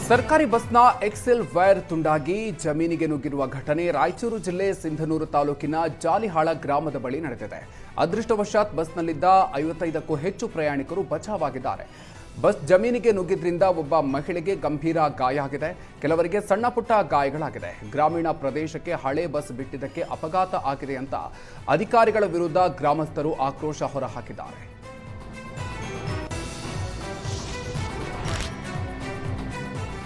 ಸರ್ಕಾರಿ ಬಸ್ನ Excel wire ತುಂಡಾಗಿ ಜಮೀನಿಗೆ ನುಗ್ಗಿರುವ ಘಟನೆ ರಾಯಚೂರು ಜಿಲ್ಲೆ ಸಿಂಧನೂರು ತಾಲೂಕಿನ ಜಾಲಿಹಾಳ ಗ್ರಾಮದ ಬಳಿ ನಡೆದಿದೆ. ಅದೃಷ್ಟವಶಾತ್ ಬಸ್ನಲ್ಲಿದ್ದ 55ಕ್ಕೂ ಹೆಚ್ಚು ಪ್ರಯಾಣಿಕರು ಬಚಾವಾಗಿದ್ದಾರೆ. ಬಸ್ ಜಮೀನಿಗೆ ನುಗ್ಗಿದ್ರಿಂದ ಒಬ್ಬ ಮಹಿಳೆಗೆ ಗಂಭೀರ ಗಾಯ ಆಗಿದೆ. ಕೆಲವರಿಗೆ ಸಣ್ಣ ಪುಟ್ಟ ಗಾಯಗಳಾಗಿದೆ. ಗ್ರಾಮೀಣ ಪ್ರದೇಶಕ್ಕೆ ಹಳೆ ಬಸ್ ಬಿಟ್ಟಿದ್ದಕ್ಕೆ ಅಪಘಾತ ಆಗಿದೆ ಅಂತ ಅಧಿಕಾರಿಗಳ ವಿರುದ್ಧ ಗ್ರಾಮಸ್ಥರು ಆಕ್ರೋಶ ಹೊರಹಾಕಿದ್ದಾರೆ.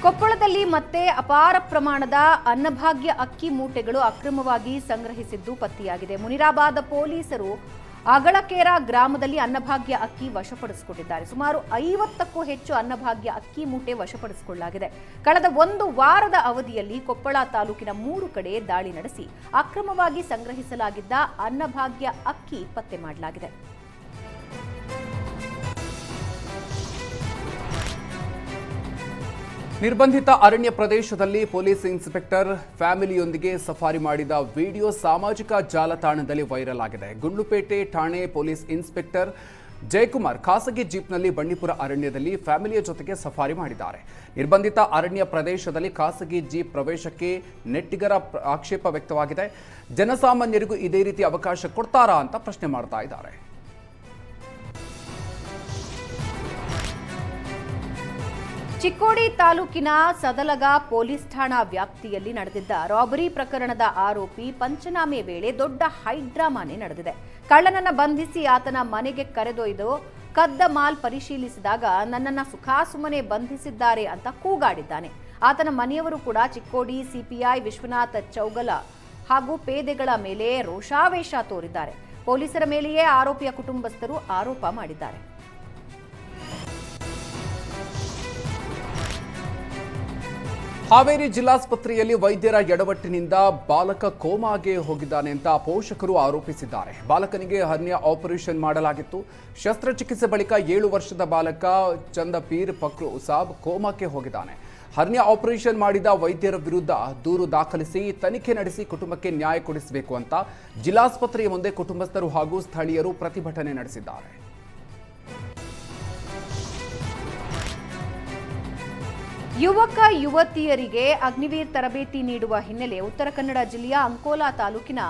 ಕೊಪ್ಪಳದಲ್ಲಿ ಮತ್ತೆ ಅಪಾರ ಪ್ರಮಾಣದ ಅನ್ನಭಾಗ್ಯ ಅಕ್ಕಿ ಮೂಟೆಗಳು ಅಕ್ರಮವಾಗಿ ಸಂಗ್ರಹಿಸಿದ್ದು ಪತ್ತೆಯಾಗಿದೆ. ಮುನಿರಾಬಾದ್ ಪೊಲೀಸರು ಅಗಳಕೇರ ಗ್ರಾಮದಲ್ಲಿ ಅನ್ನಭಾಗ್ಯ ಅಕ್ಕಿ ವಶಪಡಿಸಿಕೊಂಡಿದ್ದಾರೆ. ಸುಮಾರು 50ಕ್ಕೂ ಹೆಚ್ಚು ಅನ್ನಭಾಗ್ಯ ಅಕ್ಕಿ ಮೂಟೆ ವಶಪಡಿಸಿಕೊಳ್ಳಲಾಗಿದೆ. ಕಳೆದ ಒಂದು ವಾರದ ಅವಧಿಯಲ್ಲಿ ಕೊಪ್ಪಳ ತಾಲೂಕಿನ 3 ಕಡೆ ದಾಳಿ ನಡೆಸಿ ಅಕ್ರಮವಾಗಿ ಸಂಗ್ರಹಿಸಲಾಗಿದ್ದ ಅನ್ನಭಾಗ್ಯ ಅಕ್ಕಿ ಪತ್ತೆ ಮಾಡಲಾಗಿದೆ. ನಿರ್ಬಂಧಿತ ಅರಣ್ಯ ಪ್ರದೇಶದಲ್ಲಿ ಪೊಲೀಸ್ ಇನ್ಸ್ಪೆಕ್ಟರ್ ಫ್ಯಾಮಿಲಿಯೊಂದಿಗೆ ಸಫಾರಿ ಮಾಡಿದ ವಿಡಿಯೋ ಸಾಮಾಜಿಕ ಜಾಲತಾಣದಲ್ಲಿ ವೈರಲ್ ಆಗಿದೆ. ಗುಂಡ್ಲುಪೇಟೆ ಠಾಣೆ ಪೊಲೀಸ್ ಇನ್ಸ್ಪೆಕ್ಟರ್ ಜಯಕುಮಾರ್ ಖಾಸಗಿ ಜೀಪ್ನಲ್ಲಿ ಬಂಡೀಪುರ ಅರಣ್ಯದಲ್ಲಿ ಫ್ಯಾಮಿಲಿಯ ಜೊತೆಗೆ ಸಫಾರಿ ಮಾಡಿದ್ದಾರೆ. ನಿರ್ಬಂಧಿತ ಅರಣ್ಯ ಪ್ರದೇಶದಲ್ಲಿ ಖಾಸಗಿ ಜೀಪ್ ಪ್ರವೇಶಕ್ಕೆ ನೆಟ್ಟಿಗರ ಆಕ್ಷೇಪ ವ್ಯಕ್ತವಾಗಿದೆ. ಜನಸಾಮಾನ್ಯರಿಗೂ ಇದೇ ರೀತಿ ಅವಕಾಶ ಕೊಡ್ತಾರಾ ಅಂತ ಪ್ರಶ್ನೆ ಮಾಡ್ತಾ ಇದ್ದಾರೆ. ಚಿಕ್ಕೋಡಿ ತಾಲೂಕಿನ ಸದಲಗ ಪೊಲೀಸ್ ಠಾಣಾ ವ್ಯಾಪ್ತಿಯಲ್ಲಿ ನಡೆದಿದ್ದ ರಾಬರಿ ಪ್ರಕರಣದ ಆರೋಪಿ ಪಂಚನಾಮೆ ವೇಳೆ ದೊಡ್ಡ ಹೈಡ್ರಾಮಾನೇ ನಡೆದಿದೆ. ಕಳ್ಳನನ್ನ ಬಂಧಿಸಿ ಆತನ ಮನೆಗೆ ಕರೆದೊಯ್ದು ಕದ್ದ ಮಾಲ್ ಪರಿಶೀಲಿಸಿದಾಗ ನನ್ನನ್ನ ಸುಖಾಸುಮ್ಮನೆ ಬಂಧಿಸಿದ್ದಾರೆ ಅಂತ ಕೂಗಾಡಿದ್ದಾನೆ. ಆತನ ಮನೆಯವರು ಕೂಡ ಚಿಕ್ಕೋಡಿ ಸಿಪಿಐ ವಿಶ್ವನಾಥ್ ಚೌಗಲ ಹಾಗೂ ಪೇದೆಗಳ ಮೇಲೆ ರೋಷಾವೇಶ ತೋರಿದ್ದಾರೆ. ಪೊಲೀಸರ ಮೇಲೆಯೇ ಆರೋಪಿಯ ಕುಟುಂಬಸ್ಥರು ಆರೋಪ ಮಾಡಿದ್ದಾರೆ. ಹಾವೇರಿ ಜಿಲ್ಲಾಸ್ಪತ್ರೆಯಲ್ಲಿ ವೈದ್ಯರ ಎಡವಟ್ಟಿನಿಂದ ಬಾಲಕ ಕೋಮಾಗೆ ಹೋಗಿದ್ದಾನೆ ಅಂತ ಪೋಷಕರು ಆರೋಪಿಸಿದ್ದಾರೆ. ಬಾಲಕನಿಗೆ ಹರ್ನಿಯಾ ಆಪರೇಷನ್ ಮಾಡಲಾಗಿತ್ತು. ಶಸ್ತ್ರಚಿಕಿತ್ಸೆ ಬಳಿಕ 7 ವರ್ಷದ ಬಾಲಕ ಚಂದಪೀರ್ ಪಕ್ರು ಸಾಬ್ ಕೋಮಾಕ್ಕೆ ಹೋಗಿದ್ದಾನೆ. ಹರ್ನಿಯಾ ಆಪರೇಷನ್ ಮಾಡಿದ ವೈದ್ಯರ ವಿರುದ್ಧ ದೂರು ದಾಖಲಿಸಿ ತನಿಖೆ ನಡೆಸಿ ಕುಟುಂಬಕ್ಕೆ ನ್ಯಾಯ ಕೊಡಿಸಬೇಕು ಅಂತ ಜಿಲ್ಲಾಸ್ಪತ್ರೆಯ ಮುಂದೆ ಕುಟುಂಬಸ್ಥರು ಹಾಗೂ ಸ್ಥಳೀಯರು ಪ್ರತಿಭಟನೆ ನಡೆಸಿದ್ದಾರೆ. ಯುವಕ ಯುವತಿಯರಿಗೆ ಅಗ್ನಿವೀರ್ ತರಬೇತಿ ನೀಡುವ ಹಿನ್ನೆಲೆ ಉತ್ತರ ಕನ್ನಡ ಜಿಲ್ಲೆಯ ಅಂಕೋಲಾ ತಾಲೂಕಿನ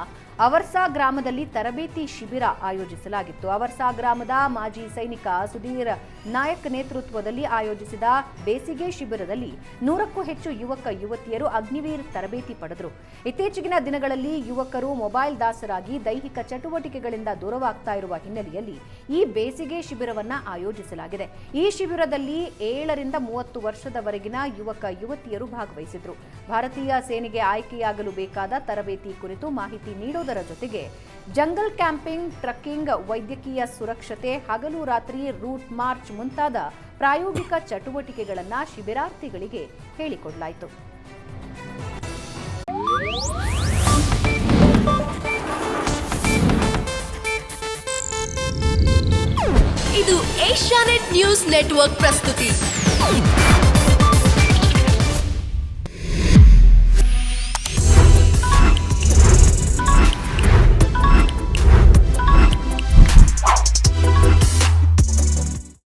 ಅವರ್ಸಾ ಗ್ರಾಮದಲ್ಲಿ ತರಬೇತಿ ಶಿಬಿರ ಆಯೋಜಿಸಲಾಗಿತ್ತು. ಅವರ್ಸಾ ಗ್ರಾಮದ ಮಾಜಿ ಸೈನಿಕ ಸುಧೀರ್ ನಾಯಕ್ ನೇತೃತ್ವದಲ್ಲಿ ಆಯೋಜಿಸಿದ ಬೇಸಿಗೆ ಶಿಬಿರದಲ್ಲಿ 100ಕ್ಕೂ ಹೆಚ್ಚು ಯುವಕ ಯುವತಿಯರು ಅಗ್ನಿವೀರ್ ತರಬೇತಿ ಪಡೆದರು. ಇತ್ತೀಚೆಗಿನ ದಿನಗಳಲ್ಲಿ ಯುವಕರು ಮೊಬೈಲ್ ದಾಸರಾಗಿ ದೈಹಿಕ ಚಟುವಟಿಕೆಗಳಿಂದ ದೂರವಾಗ್ತಾ ಇರುವ ಹಿನ್ನೆಲೆಯಲ್ಲಿ ಈ ಬೇಸಿಗೆ ಶಿಬಿರವನ್ನ ಆಯೋಜಿಸಲಾಗಿದೆ. ಈ ಶಿಬಿರದಲ್ಲಿ 7 ರಿಂದ 30 ವರ್ಷದವರೆಗಿನ ಯುವಕ ಯುವತಿಯರು ಭಾಗವಹಿಸಿದ್ರು. ಭಾರತೀಯ ಸೇನೆಗೆ ಆಯ್ಕೆಯಾಗಲು ಬೇಕಾದ ತರಬೇತಿ ಕುರಿತು ಮಾಹಿತಿ ನೀಡುವುದರ ಜೊತೆಗೆ ಜಂಗಲ್ ಕ್ಯಾಂಪಿಂಗ್, ಟ್ರಕ್ಕಿಂಗ್, ವೈದ್ಯಕೀಯ ಸುರಕ್ಷತೆ, ಹಗಲು ರಾತ್ರಿ ರೂಟ್ ಮಾರ್ಚ್ ಮುಂತಾದ ಪ್ರಾಯೋಗಿಕ ಚಟುವಟಿಕೆಗಳನ್ನು ಶಿಬಿರಾರ್ಥಿಗಳಿಗೆ ಹೇಳಿಕೊಡಲಾಯಿತು. ಇದು ಏಷ್ಯಾನೆಟ್ ನ್ಯೂಸ್ ನೆಟ್ವರ್ಕ್ ಪ್ರಸ್ತುತಿ.